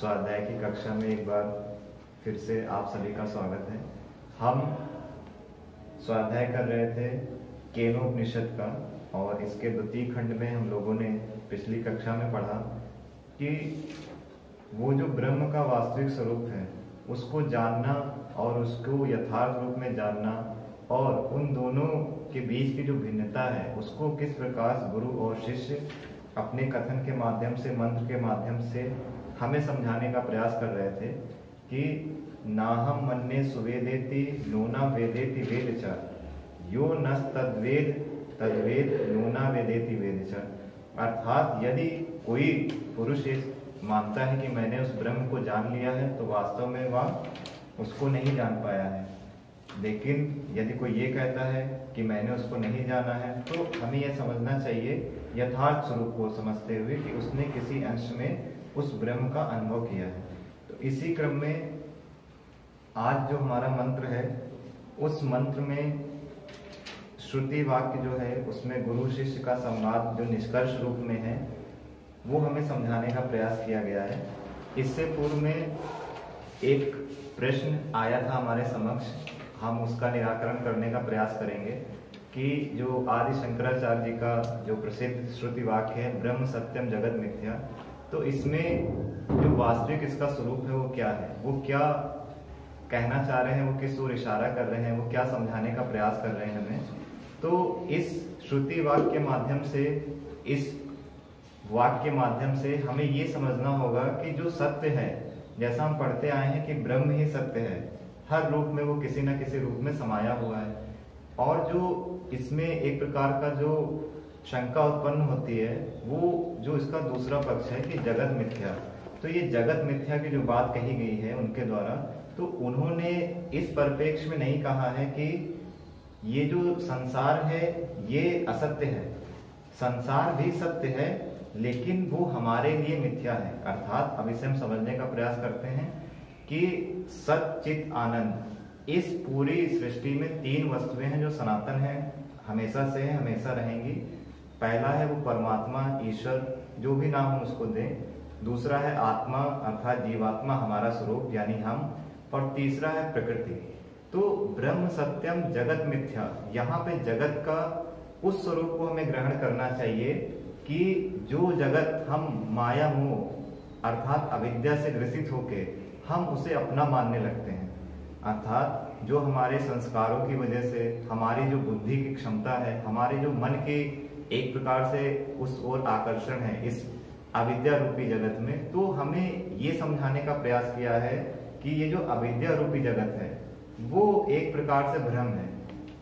स्वाध्याय की कक्षा में एक बार फिर से आप सभी का स्वागत है। हम स्वाध्याय कर रहे थे केनोपनिषद का, और इसके द्वितीय खंड में हम लोगों ने पिछली कक्षा में पढ़ा कि वो जो ब्रह्म का वास्तविक स्वरूप है उसको जानना और उसको यथार्थ रूप में जानना, और उन दोनों के बीच की जो भिन्नता है उसको किस प्रकार गुरु और शिष्य अपने कथन के माध्यम से, मंत्र के माध्यम से हमें समझाने का प्रयास कर रहे थे कि नाहम मन्ये सुवेदेति नूना वेदेति वेद च, यो नस तद्वेद तद्वेद नूना वेदेति वेद च। अर्थात यदि कोई पुरुष मानता है कि मैंने उस ब्रह्म को जान लिया है तो वास्तव में वह उसको नहीं जान पाया है। लेकिन यदि कोई ये कहता है कि मैंने उसको नहीं जाना है तो हमें यह समझना चाहिए यथार्थ स्वरूप को समझते हुए कि उसने किसी अंश में उस ब्रह्म का अनुभव किया है। तो इसी क्रम में आज जो हमारा मंत्र है उस मंत्र में श्रुति वाक्य जो है उसमें गुरु शिष्य का संवाद जो निष्कर्ष रूप में है वो हमें समझाने का प्रयास किया गया है। इससे पूर्व में एक प्रश्न आया था हमारे समक्ष, हम उसका निराकरण करने का प्रयास करेंगे कि जो आदि शंकराचार्य जी का जो प्रसिद्ध श्रुति वाक्य है ब्रह्म सत्यम जगत मिथ्या, तो इसमें जो वास्तविक इसका स्वरूप है वो क्या है, वो क्या कहना चाह रहे हैं, वो किस ओर इशारा कर रहे हैं, वो क्या समझाने का प्रयास कर रहे हैं हमें। तो इस श्रुति वाक्य के माध्यम से, इस वाक्य के माध्यम से हमें ये समझना होगा कि जो सत्य है, जैसा हम पढ़ते आए हैं कि ब्रह्म ही सत्य है, हर रूप में वो किसी न किसी रूप में समाया हुआ है। और जो इसमें एक प्रकार का जो शंका उत्पन्न होती है वो जो इसका दूसरा पक्ष है कि जगत मिथ्या, तो ये जगत मिथ्या की जो बात कही गई है उनके द्वारा, तो उन्होंने इस परिप्रेक्ष्य में नहीं कहा है कि ये जो संसार है ये असत्य है, संसार भी सत्य है लेकिन वो हमारे लिए मिथ्या है। अर्थात अब इसे हम समझने का प्रयास करते हैं कि सत चित आनंद, इस पूरी सृष्टि में तीन वस्तुएं हैं जो सनातन हैं, हमेशा से हैं, हमेशा रहेंगी। पहला है वो परमात्मा, ईश्वर, जो भी नाम हम उसको दें। दूसरा है आत्मा अर्थात जीवात्मा, हमारा स्वरूप यानी हम। और तीसरा है प्रकृति। तो ब्रह्म सत्यम जगत मिथ्या, यहाँ पे जगत का उस स्वरूप को हमें ग्रहण करना चाहिए कि जो जगत हम माया मोह अर्थात अविद्या से ग्रसित होके हम उसे अपना मानने लगते हैं। अर्थात जो हमारे संस्कारों की वजह से हमारी जो बुद्धि की क्षमता है, हमारे जो मन की एक प्रकार से उस ओर आकर्षण है इस अविद्या रूपी जगत में, तो हमें ये समझाने का प्रयास किया है कि ये जो अविद्या रूपी जगत है वो एक प्रकार से भ्रम है।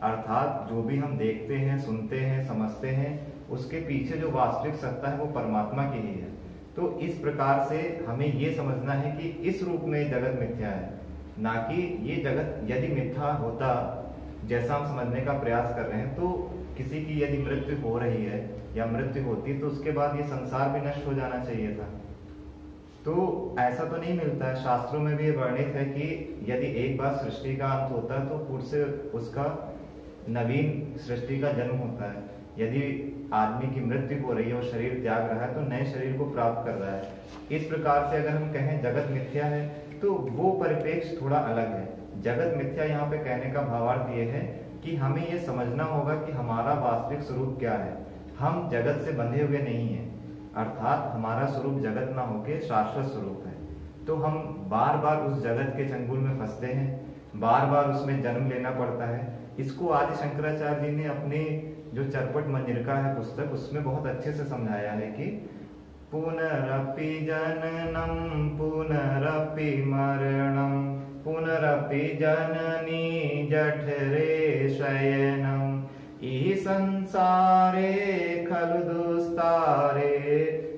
अर्थात जो भी हम देखते हैं, सुनते हैं, समझते हैं, उसके पीछे जो वास्तविक सत्ता है वो परमात्मा की ही है। तो इस प्रकार से हमें ये समझना है कि इस रूप में जगत मिथ्या है, ना कि ये जगत यदि मिथ्या होता जैसा हम समझने का प्रयास कर रहे हैं, तो किसी की यदि मृत्यु हो रही है या मृत्यु होती तो उसके बाद ये संसार भी नष्ट हो जाना चाहिए था। तो ऐसा तो नहीं मिलता है। शास्त्रों में भी ये वर्णित है कि यदि एक बार सृष्टि का अंत होता है तो फिर से उसका नवीन सृष्टि का जन्म होता है। यदि आदमी की मृत्यु हो रही है और शरीर त्याग रहा है तो नए शरीर को प्राप्त कर रहा है। इस प्रकार से अगर हम कहें जगत मिथ्या है तो वो परिप्रेक्ष्य थोड़ा अलग है। जगत मिथ्या यहाँ पे कहने का भावार्थ ये है कि हमें ये समझना होगा कि हमारा वास्तविक स्वरूप क्या है। हम जगत से बंधे हुए नहीं हैं, अर्थात हमारा स्वरूप जगत ना होके शाश्वत स्वरूप है। तो हम बार बार उस जगत के चंगुल में फंसते हैं, बार बार उसमें जन्म लेना पड़ता है। इसको आदि शंकराचार्य जी ने अपने जो चरपट मंजरिका है पुस्तक, उसमें बहुत अच्छे से समझाया है कि पुनरपि जननम पुनरपि मरणम पुनरपि जननी जठरे शयनम इहि संसारे खलु दुस्तारे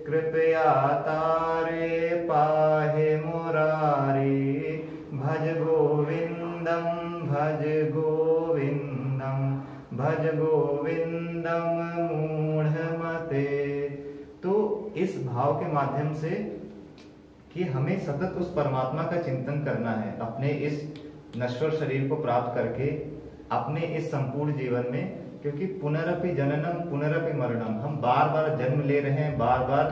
कृपया तारे पाहे मुरारी भज गोविंदम भज गोविंदम भज गोविंदम मूढ़मते। तो इस भाव के माध्यम से कि हमें सतत उस परमात्मा का चिंतन करना है अपने इस नश्वर शरीर को प्राप्त करके अपने इस संपूर्ण जीवन में, क्योंकि पुनरपि जननम पुनरपि मरणम, हम बार बार जन्म ले रहे हैं, बार बार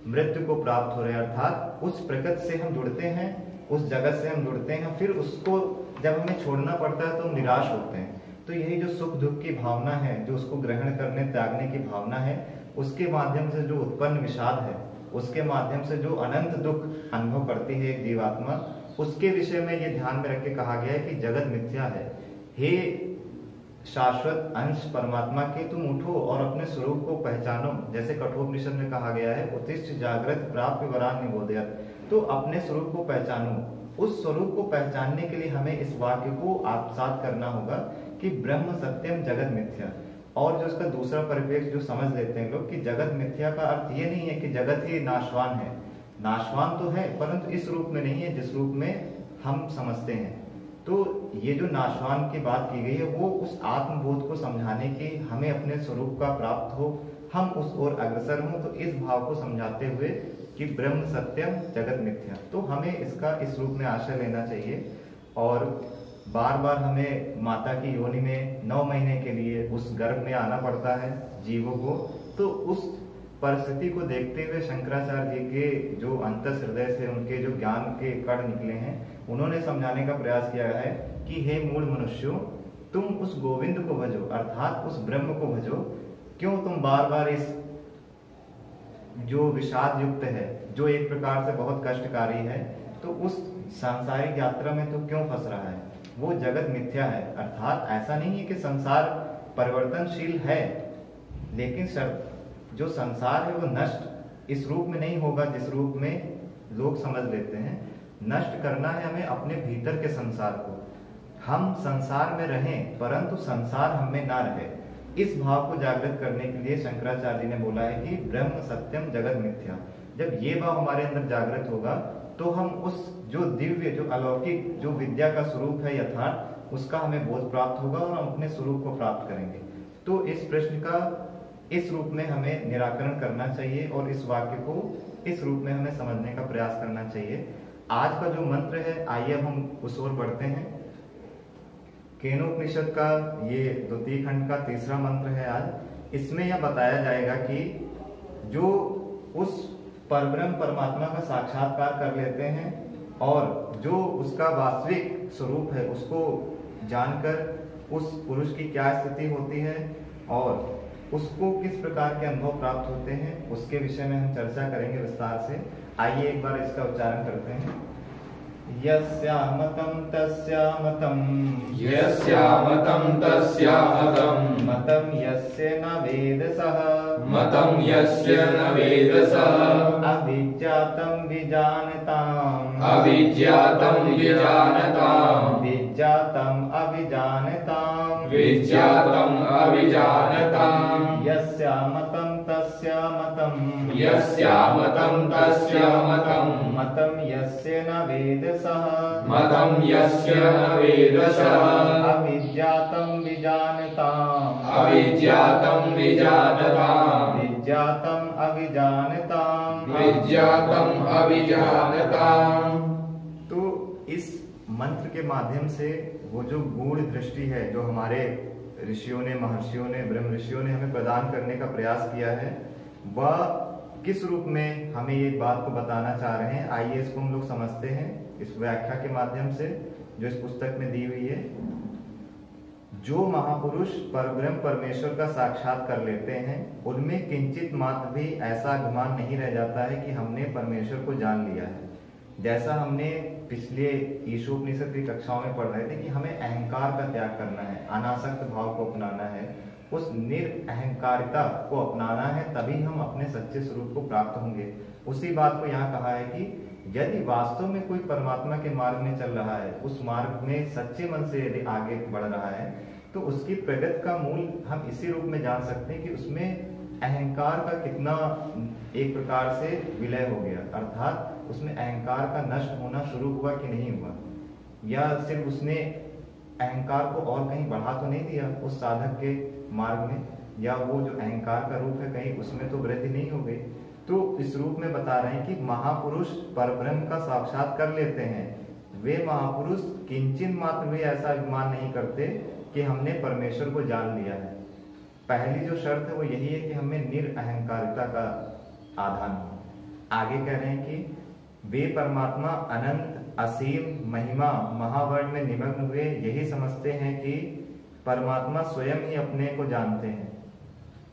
मृत्यु को प्राप्त हो रहे हैं, अर्थात उस प्रकृति से हम जुड़ते हैं, उस जगत से हम जुड़ते हैं, फिर उसको जब हमें छोड़ना पड़ता है तो हम निराश होते हैं। तो यही जो सुख दुख की भावना है, जो उसको ग्रहण करने त्यागने की भावना है, उसके माध्यम से जो उत्पन्न विषाद है, उसके माध्यम से जो अनंत दुख अनुभव करती है एक जीवात्मा, उसके विषय में ये ध्यान में रख के कहा गया है कि जगत मिथ्या है। हे शाश्वत अंश परमात्मा के, तुम उठो और अपने स्वरूप को पहचानो। जैसे कठोपनिषद में कहा गया है, उत्तिष्ठ जागृत प्राप्य वरान निबोधयत्, तो अपने स्वरूप को पहचानो। उस स्वरूप को पहचानने के लिए हमें इस वाक्य को आत्मसात करना होगा कि ब्रह्म सत्यम जगत मिथ्या। और जो इसका दूसरा परिप्रेक्ष्य जो समझ लेते हैं लोग कि जगत मिथ्या का अर्थ ये नहीं है कि जगत ही नाशवान है, नाशवान तो है परंतु इस रूप में नहीं है जिस रूप में हम समझते हैं। तो ये जो नाशवान की बात की गई है वो उस आत्मबोध को समझाने की, हमें अपने स्वरूप का प्राप्त हो, हम उस ओर अग्रसर हों, तो इस भाव को समझाते हुए कि ब्रह्म सत्यम जगत मिथ्या, तो हमें इसका इस रूप में आश्रय लेना चाहिए। और बार बार हमें माता की योनि में 9 महीने के लिए उस गर्भ में आना पड़ता है जीवों को। तो उस परिस्थिति को देखते हुए शंकराचार्य जी के जो अंतस हृदय से उनके जो ज्ञान के कण निकले हैं, उन्होंने समझाने का प्रयास किया है कि हे मूढ़ मनुष्यों, तुम उस गोविंद को भजो, अर्थात उस ब्रह्म को भजो। क्यों तुम बार बार इस जो विषाद युक्त है, जो एक प्रकार से बहुत कष्टकारी है, तो उस सांसारिक यात्रा में तो क्यों फंस रहा है? वो जगत मिथ्या है। अर्थात ऐसा नहीं है कि संसार परिवर्तनशील है, लेकिन जो संसार है वो नष्ट इस रूप में नहीं होगा जिस रूप में लोग समझ लेते हैं। नष्ट करना है हमें अपने भीतर के संसार को। हम संसार में रहें परंतु संसार हम में ना रहे, इस भाव को जागृत करने के लिए शंकराचार्य जी ने बोला है कि ब्रह्म सत्यम जगत मिथ्या। जब ये भाव हमारे अंदर जागृत होगा तो हम उस जो दिव्य, जो अलौकिक, जो विद्या का स्वरूप है यथार्थ, उसका हमें बोध प्राप्त होगा और हम अपने स्वरूप को प्राप्त करेंगे। तो इस प्रश्न का इस रूप में हमें निराकरण करना चाहिए और इस वाक्य को इस रूप में हमें समझने का प्रयास करना चाहिए। आज का जो मंत्र है, आइए अब हम उस ओर बढ़ते हैं। केनोपनिषद का ये द्वितीय खंड का तीसरा मंत्र है आज। इसमें यह बताया जाएगा कि जो उस परब्रह्म परमात्मा का साक्षात्कार कर लेते हैं और जो उसका वास्तविक स्वरूप है उसको जानकर उस पुरुष की क्या स्थिति होती है और उसको किस प्रकार के अनुभव प्राप्त होते हैं, उसके विषय में हम चर्चा करेंगे विस्तार से। आइए एक बार इसका उच्चारण करते हैं। यस्यामतं तस्यामतं, यस्यामतं तस्यामतं, मतं यस्य न वेदसः, मतं यस्य न वेदसः, अविज्ञातं विजानताम्, अविज्ञातं विजानताम्, विज्ञातं अविजानताम्, विज्ञातं अविजानताम्, यस्यामतं तस्यामतं, यस्यामतं तस्यामतं, मतं यस्य न वेदसः, मतं यस्य न वेदसः, अविज्ञातं विजानताम्, अविज्ञातं विजानताम्, विज्ञातं अविजानताम्, विज्ञातं अविजानताम्। तो इस मंत्र के माध्यम से वो जो गूढ़ दृष्टि है जो हमारे ऋषियों ने, महर्षियों ने, ब्रह्म ऋषियों ने हमें प्रदान करने का प्रयास किया है, वह किस रूप में हमें ये बात को बताना चाह रहे हैं। आइए इसको हम लोग समझते हैं इस व्याख्या के माध्यम से जो इस पुस्तक में दी हुई है। जो महापुरुष परब्रह्म परमेश्वर का साक्षात कर लेते हैं उनमें किंचित मात्र भी ऐसा अभिमान नहीं रह जाता है कि हमने परमेश्वर को जान लिया है। जैसा हमने पिछले ईशोपनिषद की कक्षाओं में पढ़ रहे थे कि हमें अहंकार का त्याग करना है, अनासक्त भाव को अपनाना है, उस निरअहंकारिता को अपनाना है, तभी हम अपने सच्चे स्वरूप को प्राप्त होंगे। उसी बात को यहाँ कहा है कि यदि वास्तव में कोई परमात्मा के मार्ग में चल रहा है, उस मार्ग में सच्चे मन से यदि आगे बढ़ रहा है, तो उसकी प्रगति का मूल हम इसी रूप में जान सकते हैं कि उसमें अहंकार का कितना एक प्रकार से विलय हो गया, अर्थात उसमें अहंकार का नष्ट होना शुरू हुआ कि नहीं हुआ, या सिर्फ उसने अहंकार को और कहीं बढ़ा तो नहीं दिया उस साधक के मार्ग में, या वो जो अहंकार का रूप है कहीं उसमें तो वृद्धि नहीं हो गई। तो इस रूप में बता रहे हैं कि महापुरुष परब्रह्म का साक्षात कर लेते हैं, वे महापुरुष किंचित मात्र भी ऐसा अभिमान नहीं करते कि हमने परमेश्वर को जान लिया है। पहली जो शर्त है वो यही है कि हमें निरअहंकारिता का आधान हो। आगे कह रहे हैं कि वे परमात्मा अनंत असीम महिमा महावर्ण में निमग्न हुए यही समझते हैं कि परमात्मा स्वयं ही अपने को जानते हैं।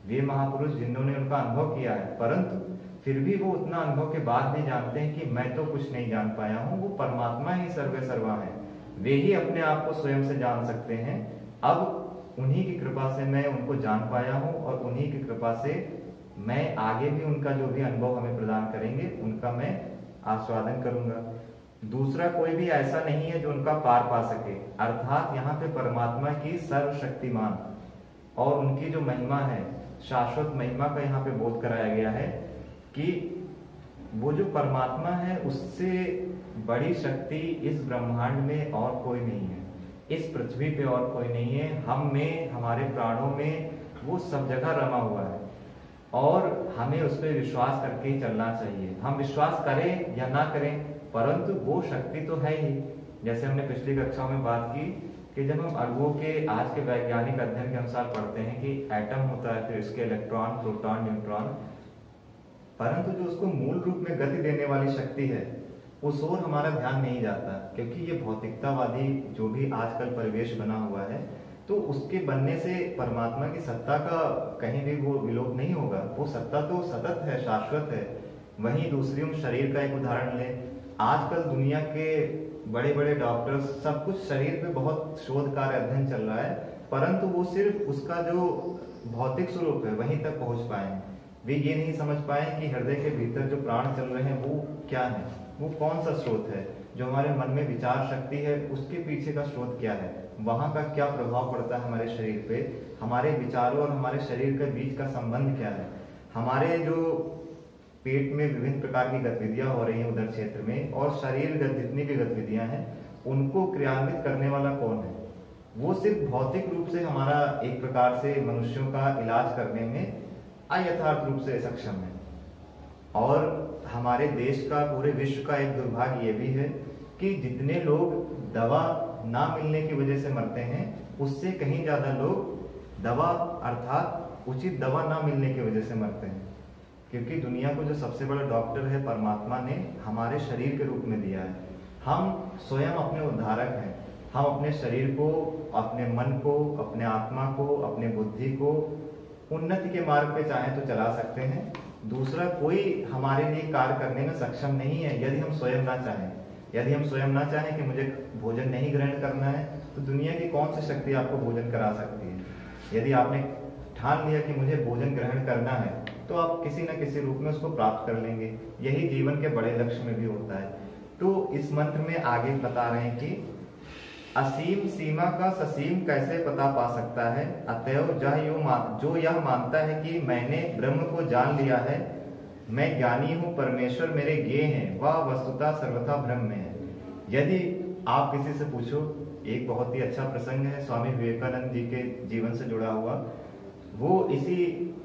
वे महापुरुष जिन्होंने उनका अनुभव किया है, परंतु फिर भी वो उतना अनुभव के बाद भी जानते हैं कि मैं तो कुछ नहीं जान पाया हूँ, वो परमात्मा ही सर्वे सर्वा है, वे ही अपने आप को स्वयं से जान सकते हैं। अब उन्हीं की कृपा से मैं उनको जान पाया हूँ और उन्हीं की कृपा से मैं आगे भी उनका जो भी अनुभव हमें प्रदान करेंगे उनका मैं आस्वादन करूंगा। दूसरा कोई भी ऐसा नहीं है जो उनका पार पा सके, अर्थात यहाँ पे परमात्मा की सर्वशक्तिमान और उनकी जो महिमा है, शाश्वत महिमा का यहाँ पे बोध कराया गया है कि वो जो परमात्मा है उससे बड़ी शक्ति इस ब्रह्मांड में और कोई नहीं है, इस पृथ्वी पे और कोई नहीं है। हम में, हमारे प्राणों में वो सब जगह रमा हुआ है और हमें उस पर विश्वास करके ही चलना चाहिए। हम विश्वास करें या ना करें, परंतु वो शक्ति तो है ही। जैसे हमने पिछली कक्षा में बात की कि जब हम अणुओं के आज के वैज्ञानिक अध्ययन के अनुसार पढ़ते हैं कि एटम होता है, फिर इसके इलेक्ट्रॉन, प्रोटॉन, न्यूट्रॉन, परंतु जो उसको मूल रूप में गति देने वाली शक्ति है उस ओर हमारा ध्यान नहीं जाता, क्योंकि ये भौतिकतावादी जो भी आजकल परिवेश बना हुआ है, तो उसके बनने से परमात्मा की सत्ता का कहीं भी वो विलोप नहीं होगा। वो सत्ता तो सतत है, शाश्वत है। वहीं दूसरी हम शरीर का एक उदाहरण लें, आजकल दुनिया के बड़े बड़े डॉक्टर्स सब कुछ शरीर पे बहुत शोध कार्य अध्ययन चल रहा है, परंतु वो सिर्फ उसका जो भौतिक स्वरूप है वहीं तक पहुंच पाए। वे ये नहीं समझ पाए कि हृदय के भीतर जो प्राण चल रहे हैं वो क्या है, वो कौन सा स्रोत है, जो हमारे मन में विचार शक्ति है उसके पीछे का स्रोत क्या है, वहां का क्या प्रभाव पड़ता है हमारे शरीर पे, हमारे विचारों और हमारे शरीर के बीच का संबंध क्या है, हमारे जो पेट में विभिन्न प्रकार की गतिविधियां हो रही हैं उधर क्षेत्र में, और शरीरगत जितनी भी गतिविधियां हैं उनको क्रियान्वित करने वाला कौन है। वो सिर्फ भौतिक रूप से हमारा एक प्रकार से मनुष्यों का इलाज करने में अयथार्थ रूप से सक्षम है। और हमारे देश का, पूरे विश्व का एक दुर्भाग्य ये भी है कि जितने लोग दवा ना मिलने की वजह से मरते हैं, उससे कहीं ज्यादा लोग दवा अर्थात उचित दवा ना मिलने की वजह से मरते हैं। क्योंकि दुनिया को जो सबसे बड़ा डॉक्टर है परमात्मा ने हमारे शरीर के रूप में दिया है। हम स्वयं अपने उद्धारक हैं। हम अपने शरीर को, अपने मन को, अपने आत्मा को, अपने बुद्धि को उन्नति के मार्ग पे चाहे तो चला सकते हैं। दूसरा कोई हमारे लिए कार्य करने में सक्षम नहीं है यदि हम स्वयं ना चाहें। यदि हम स्वयं ना चाहें कि मुझे भोजन नहीं ग्रहण करना है, तो दुनिया की कौन सी शक्ति आपको भोजन करा सकती है। यदि आपने ठान लिया कि मुझे भोजन ग्रहण करना है, तो आप किसी न किसी रूप में उसको प्राप्त कर लेंगे। यही जीवन के बड़े लक्ष्य में भी होता है। तो इस मंत्र में आगे बता रहे हैं कि असीम सीमा का ससीम कैसे पता पा सकता है, अतएव जो यह मानता है कि मैंने ब्रह्म को जान लिया है, मैं ज्ञानी हूँ, परमेश्वर मेरे ज्ञेय हैं, वह वस्तुतः सर्वथा ब्रह्म में है। यदि आप किसी से पूछो, एक बहुत ही अच्छा प्रसंग है स्वामी विवेकानंद जी के जीवन से जुड़ा हुआ, वो इसी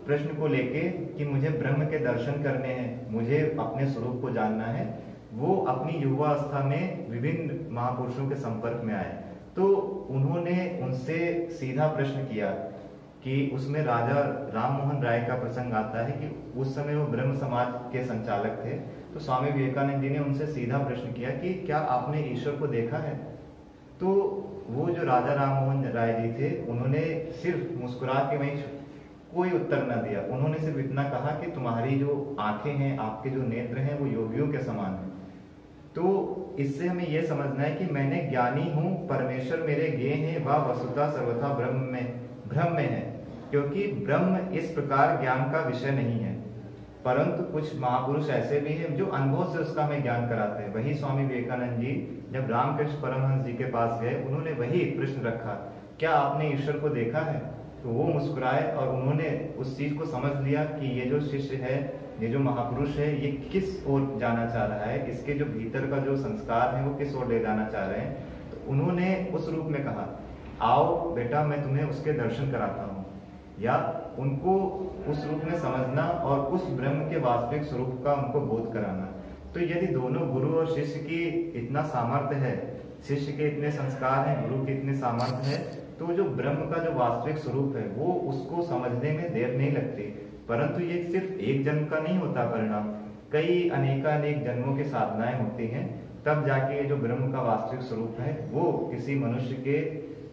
प्रश्न को लेके कि मुझे ब्रह्म के दर्शन करने हैं, मुझे अपने स्वरूप को जानना है, वो अपनी युवावस्था में विभिन्न महापुरुषों के संपर्क में आए। तो उन्होंने उनसे सीधा प्रश्न किया कि उसमें राजा राम मोहन राय का प्रसंग आता है कि उस समय वो ब्रह्म समाज के संचालक थे। तो स्वामी विवेकानंद जी ने उनसे सीधा प्रश्न किया कि क्या आपने ईश्वर को देखा है। तो वो जो राजा राम मोहन राय जी थे, उन्होंने सिर्फ मुस्कुरा के वहीं कोई उत्तर न दिया। उन्होंने सिर्फ इतना कहा कि तुम्हारी जो आंखें हैं, आपके जो नेत्र हैं, वो योगियों के समान हैं। तो इससे हमें यह समझना है कि मैंने ज्ञानी हूं, परमेश्वर मेरे ज्ञेय हैं, वह वस्तुतः सर्वथा ब्रह्म में है। क्योंकि ब्रह्म इस प्रकार ज्ञान का विषय नहीं है, परंतु कुछ महापुरुष ऐसे भी हैं जो अनुभव से उसका हमें ज्ञान कराते हैं। वही स्वामी विवेकानंद जी जब रामकृष्ण परमहंस जी के पास गए, उन्होंने वही प्रश्न रखा, क्या आपने ईश्वर को देखा है। तो वो मुस्कुराए और उन्होंने उस चीज को समझ लिया कि ये जो शिष्य है, ये जो महापुरुष है, ये किस ओर जाना चाह रहा है, इसके जो भीतर का जो संस्कार है वो किस ओर ले जाना चाह रहे हैं। तो उन्होंने उस रूप में कहा, आओ बेटा मैं तुम्हें उसके दर्शन कराता हूँ, या उनको उस रूप में समझना और उस ब्रह्म के वास्तविक स्वरूप का उनको बोध कराना। तो यदि दोनों गुरु और शिष्य की इतना सामर्थ्य है, शिष्य के इतने संस्कार हैं, गुरु के इतने सामर्थ्य है, तो जो ब्रह्म का जो वास्तविक स्वरूप है वो उसको समझने में देर नहीं लगती। परंतु ये सिर्फ एक जन्म का नहीं होता परिणाम, कई अनेकानेक जन्मों की साधनाएं होती हैं, तब जाके ये जो ब्रह्म का वास्तविक स्वरूप है वो किसी मनुष्य के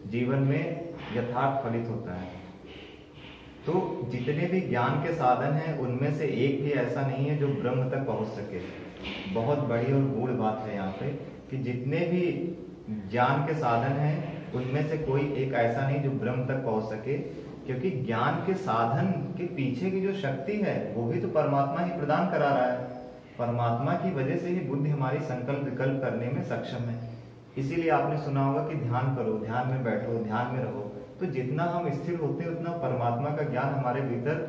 जीवन में यथार्थ फलित होता है। तो जितने भी ज्ञान के साधन हैं उनमें से एक भी ऐसा नहीं है जो ब्रह्म तक पहुंच सके। बहुत बड़ी और गूढ़ बात है यहाँ पे कि जितने भी ज्ञान के साधन हैं उनमें से कोई एक ऐसा नहीं जो ब्रह्म तक पहुंच सके, क्योंकि ज्ञान के साधन के पीछे की जो शक्ति है वो भी तो परमात्मा ही प्रदान करा रहा है। परमात्मा की वजह से ही बुद्धि हमारी संकल्प विकल्प करने में सक्षम है। इसीलिए आपने सुना होगा कि ध्यान करो, ध्यान में बैठो, ध्यान में रहो। तो जितना हम स्थिर होते हैं उतना परमात्मा का ज्ञान हमारे भीतर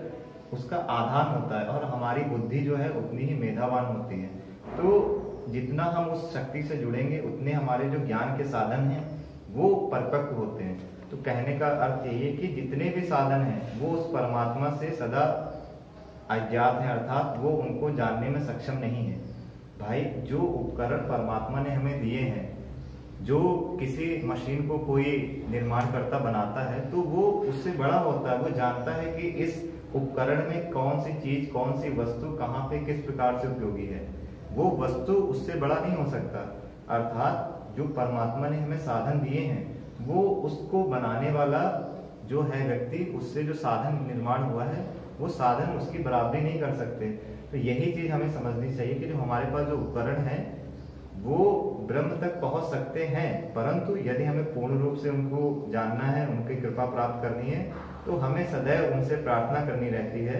उसका आधान होता है और हमारी बुद्धि जो है उतनी ही मेधावान होती है। तो जितना हम उस शक्ति से जुड़ेंगे उतने हमारे जो ज्ञान के साधन हैं वो परिपक्व होते हैं। तो कहने का अर्थ यही है कि जितने भी साधन हैं वो उस परमात्मा से सदा अज्ञात हैं, अर्थात वो उनको जानने में सक्षम नहीं है। भाई जो उपकरण परमात्मा ने हमें दिए हैं, जो किसी मशीन को कोई निर्माणकर्ता बनाता है तो वो उससे बड़ा होता है। वो जानता है कि इस उपकरण में कौन सी चीज, कौन सी वस्तु कहाँ पे किस प्रकार से उपयोगी है। वो वस्तु उससे बड़ा नहीं हो सकता। अर्थात जो परमात्मा ने हमें साधन दिए हैं वो उसको बनाने वाला जो है व्यक्ति, उससे जो साधन निर्माण हुआ है वो साधन उसकी बराबरी नहीं कर सकते। तो यही चीज हमें समझनी चाहिए कि जो हमारे पास जो उपकरण है वो ब्रह्म तक पहुंच सकते हैं, परंतु यदि हमें पूर्ण रूप से उनको जानना है, उनकी कृपा प्राप्त करनी है तो हमें सदैव उनसे प्रार्थना करनी रहती है।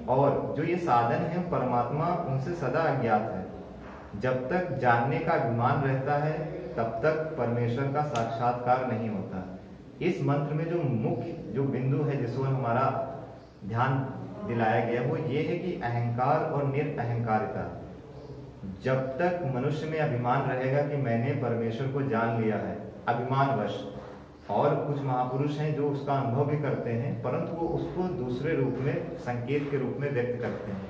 और जो ये साधन है परमात्मा उनसे सदा अज्ञात है। जब तक जानने का अभिमान रहता है तब तक परमेश्वर का साक्षात्कार नहीं होता। इस मंत्र में जो मुख्य जो बिंदु है जिस पर हमारा ध्यान दिलाया गया वो ये है कि अहंकार और निरअहंकारिता। जब तक मनुष्य में अभिमान रहेगा कि मैंने परमेश्वर को जान लिया है अभिमानवश, और कुछ महापुरुष हैं जो उसका अनुभव भी करते हैं परंतु वो उसको दूसरे रूप में, संकेत के रूप में व्यक्त करते हैं।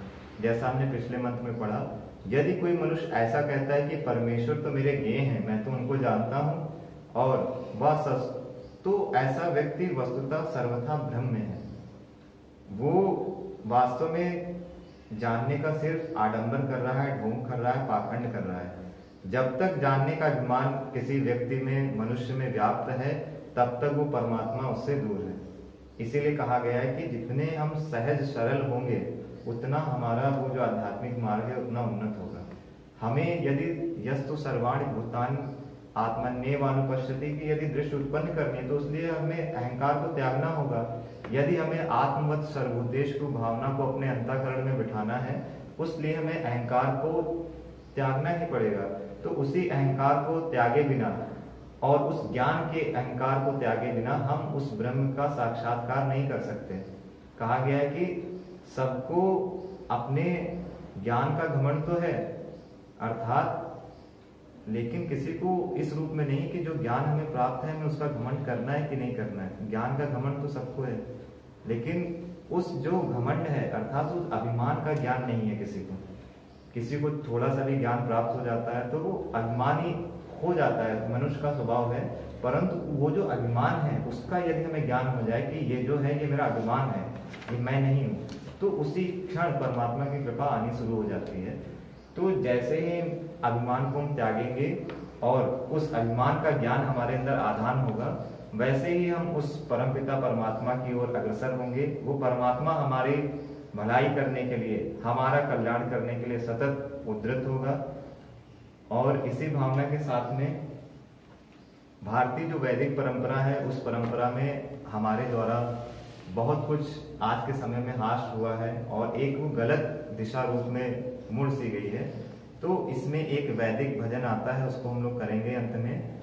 जैसा हमने पिछले मंत्र में पढ़ा, यदि कोई मनुष्य ऐसा कहता है कि परमेश्वर तो मेरे ज्ञेय हैं, मैं तो उनको जानता हूं और वह सच, तो ऐसा व्यक्ति वस्तुतः सर्वथा भ्रम में है। वो वास्तव में जानने का सिर्फ आडंबर कर रहा है, ढोंग कर रहा है, पाखंड कर रहा है। जब तक जानने का अभिमान किसी व्यक्ति में, मनुष्य में व्याप्त है तब तक वो परमात्मा उससे दूर है। इसीलिए कहा गया है कि जितने हम सहज सरल होंगे उतना हमारा वो जो आध्यात्मिक मार्ग है उतना उन्नत होगा। हमें यदि यस्तु सर्वाणि भूतानि आत्मन्येवानुपश्यति की यदि दृष्टि उत्पन्न करनी है तो उसलिए हमें अहंकार को त्यागना होगा। यदि हमें आत्मवत सर्वभूतेषु को भावना को अपने अंतःकरण में बिठाना है उसलिए हमें अहंकार को त्यागना ही पड़ेगा। तो उसी अहंकार को त्यागे बिना और उस ज्ञान के अहंकार को त्यागे बिना हम उस ब्रह्म का साक्षात्कार नहीं कर सकते। कहा गया है कि सबको अपने ज्ञान का घमंड तो है, अर्थात लेकिन किसी को इस रूप में नहीं कि जो ज्ञान हमें प्राप्त है हमें उसका घमंड करना है कि नहीं करना है। ज्ञान का घमंड तो सबको है, लेकिन उस जो घमंड है अर्थात उस अभिमान का ज्ञान नहीं है किसी को। किसी को थोड़ा सा भी ज्ञान प्राप्त हो जाता है तो वो अभिमानी हो जाता है, मनुष्य का स्वभाव है। परंतु वो जो अभिमान है उसका यदि हमें ज्ञान हो जाए कि ये जो है ये मेरा अभिमान है, ये मैं नहीं हूँ, तो उसी क्षण परमात्मा की कृपा आनी शुरू हो जाती है। तो जैसे ही अभिमान को हम त्यागेंगे और उस अभिमान का ज्ञान हमारे अंदर आधान होगा, वैसे ही हम उस परमपिता परमात्मा की ओर अग्रसर होंगे। वो परमात्मा हमारी भलाई करने के लिए, हमारा कल्याण करने के लिए सतत उद्धृत होगा। और इसी भावना के साथ में भारतीय जो वैदिक परंपरा है उस परंपरा में हमारे द्वारा बहुत कुछ आज के समय में हास हुआ है और एक वो गलत दिशा रूप में मुड़ सी गई है। तो इसमें एक वैदिक भजन आता है, उसको हम लोग करेंगे अंत में।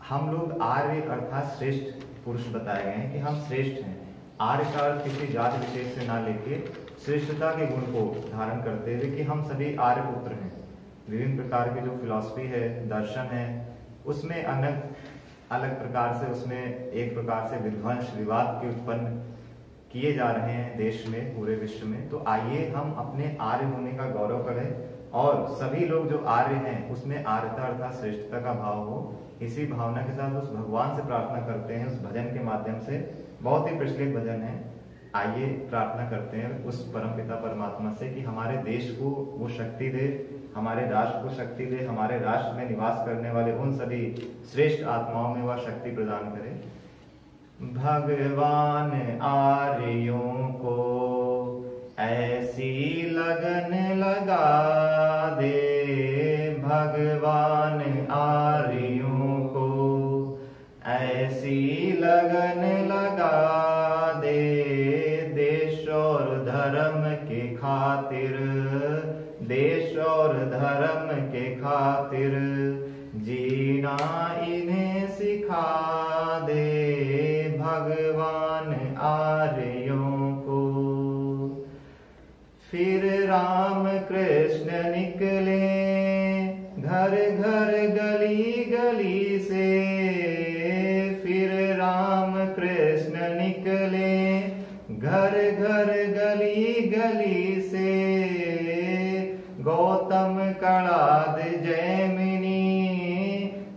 हम लोग आर्य अर्थात श्रेष्ठ पुरुष बताए गए हैं कि हम श्रेष्ठ हैं। आर्य का अर्थ किसी जाति विशेष से ना लेके श्रेष्ठता के गुण को धारण करते हुए कि हम सभी आर्य पुत्र हैं। विभिन्न प्रकार की जो फिलॉसफी है, दर्शन है, उसमें अलग प्रकार से उसमें एक प्रकार से विध्वंस विवाद के उत्पन्न किए जा रहे हैं देश में, पूरे विश्व में। तो आइए हम अपने आर्य होने का गौरव करें और सभी लोग जो आर्य हैं उसमें आर्यता अर्थात श्रेष्ठता का भाव हो। इसी भावना के साथ उस भगवान से प्रार्थना करते हैं उस भजन के माध्यम से। बहुत ही प्रचलित भजन है, आइए प्रार्थना करते हैं उस परमपिता परमात्मा से कि हमारे देश को वो शक्ति दे, हमारे राष्ट्र को शक्ति दे, हमारे राष्ट्र में निवास करने वाले उन सभी श्रेष्ठ आत्माओं में वह शक्ति प्रदान करे। भगवान आर्यों को ऐसी लगन लगा दे, भगवान आर्यों को ऐसी लगन लगा दे, देश और धर्म के खातिर, देश और धर्म के खातिर जीना इन्हें सिखा दे, भगवान आर्यों को। फिर राम कृष्ण निकले घर घर गली गली से, फिर राम कृष्ण निकले घर घर गली गली से, गौतम कणाद जैमिनी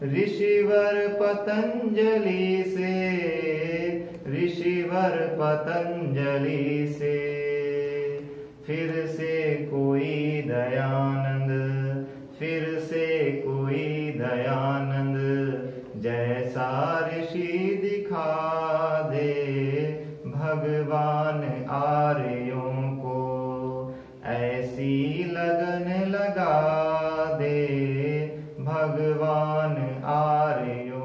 ऋषिवर पतंजलि से, ऋषिवर पतंजलि से। फिर से कोई दयानंद, फिर से कोई दयानंद जैसा ऋषि दिखा दे, भगवान आर्यों को ऐसी लगन लगा दे, भगवान आर्यों